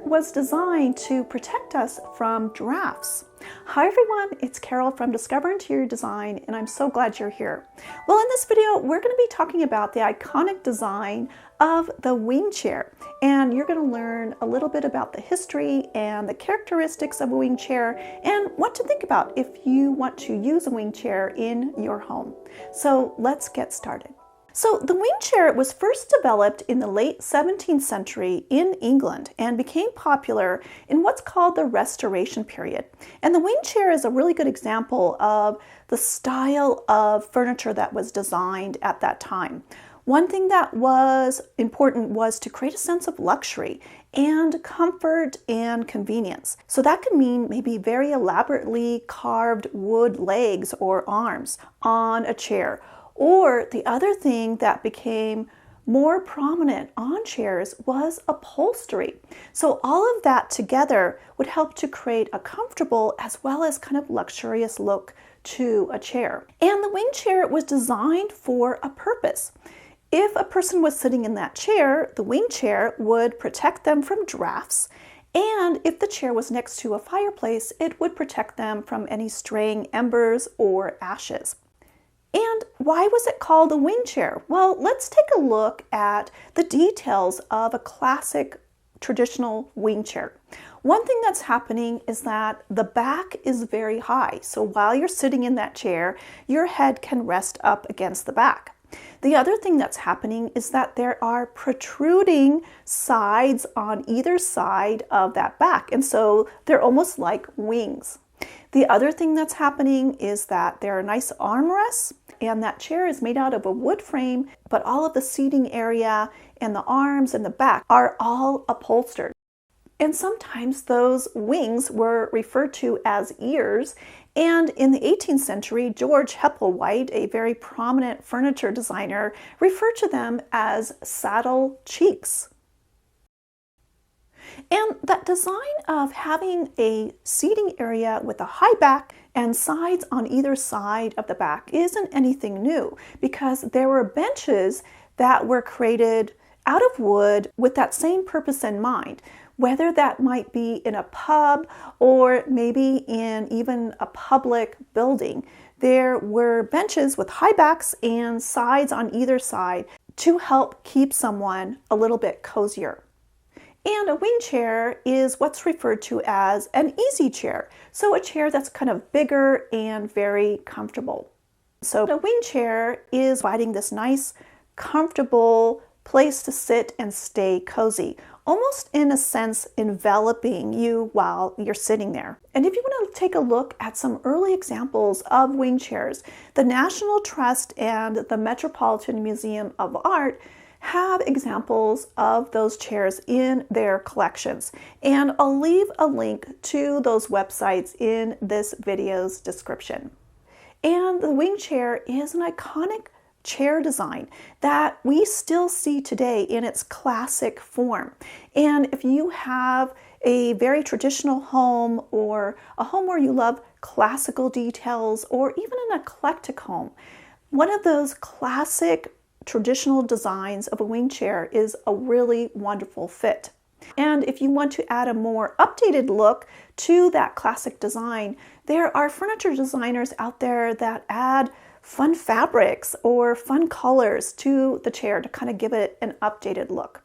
was designed to protect us from drafts. Hi everyone, it's Carol from Discover Interior Design, and I'm so glad you're here. Well, in this video, we're going to be talking about the iconic design of the wing chair, and you're going to learn a little bit about the history and the characteristics of a wing chair and what to think about if you want to use a wing chair in your home. So let's get started. So the wing chair was first developed in the late 17th century in England and became popular in what's called the Restoration period. And the wing chair is a really good example of the style of furniture that was designed at that time. One thing that was important was to create a sense of luxury and comfort and convenience. So that could mean maybe very elaborately carved wood legs or arms on a chair. Or the other thing that became more prominent on chairs was upholstery. So all of that together would help to create a comfortable as well as kind of luxurious look to a chair. And the wing chair was designed for a purpose. If a person was sitting in that chair, the wing chair would protect them from drafts. And if the chair was next to a fireplace, it would protect them from any straying embers or ashes. And why was it called a wing chair? Well, let's take a look at the details of a classic traditional wing chair. One thing that's happening is that the back is very high. So while you're sitting in that chair, your head can rest up against the back. The other thing that's happening is that there are protruding sides on either side of that back. And so they're almost like wings. The other thing that's happening is that there are nice armrests, and that chair is made out of a wood frame, but all of the seating area and the arms and the back are all upholstered. And sometimes those wings were referred to as ears. And in the 18th century, George Hepplewhite, a very prominent furniture designer, referred to them as saddle cheeks. And that design of having a seating area with a high back and sides on either side of the back isn't anything new, because there were benches that were created out of wood with that same purpose in mind, whether that might be in a pub or maybe in even a public building. There were benches with high backs and sides on either side to help keep someone a little bit cozier. And a wing chair is what's referred to as an easy chair. So a chair that's kind of bigger and very comfortable. So a wing chair is providing this nice, comfortable place to sit and stay cozy, almost in a sense enveloping you while you're sitting there. And if you want to take a look at some early examples of wing chairs, the National Trust and the Metropolitan Museum of Art have examples of those chairs in their collections. And I'll leave a link to those websites in this video's description. And the wing chair is an iconic chair design that we still see today in its classic form. And if you have a very traditional home or a home where you love classical details or even an eclectic home, one of those classic traditional designs of a wing chair is a really wonderful fit. And if you want to add a more updated look to that classic design, there are furniture designers out there that add fun fabrics or fun colors to the chair to kind of give it an updated look.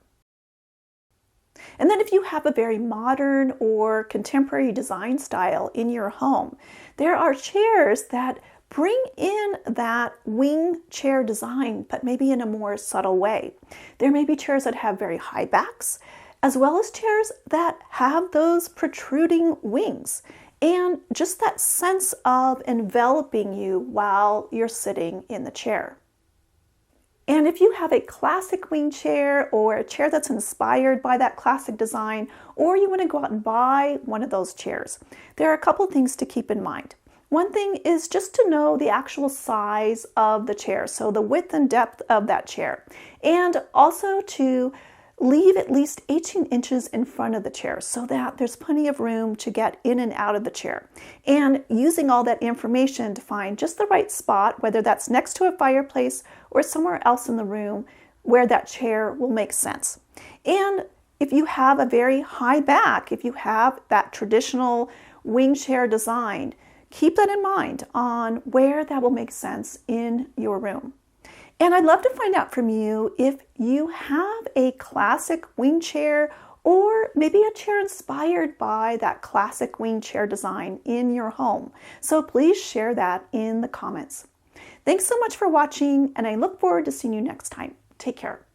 And then if you have a very modern or contemporary design style in your home, there are chairs that bring in that wing chair design, but maybe in a more subtle way. There may be chairs that have very high backs, as well as chairs that have those protruding wings, and just that sense of enveloping you while you're sitting in the chair. And if you have a classic wing chair or a chair that's inspired by that classic design, or you want to go out and buy one of those chairs, there are a couple things to keep in mind. One thing is just to know the actual size of the chair, so the width and depth of that chair, and also to leave at least 18 inches in front of the chair so that there's plenty of room to get in and out of the chair. And using all that information to find just the right spot, whether that's next to a fireplace or somewhere else in the room where that chair will make sense. And if you have a very high back, if you have that traditional wing chair design, keep that in mind on where that will make sense in your room. And I'd love to find out from you if you have a classic wing chair or maybe a chair inspired by that classic wing chair design in your home. So please share that in the comments. Thanks so much for watching, and I look forward to seeing you next time. Take care.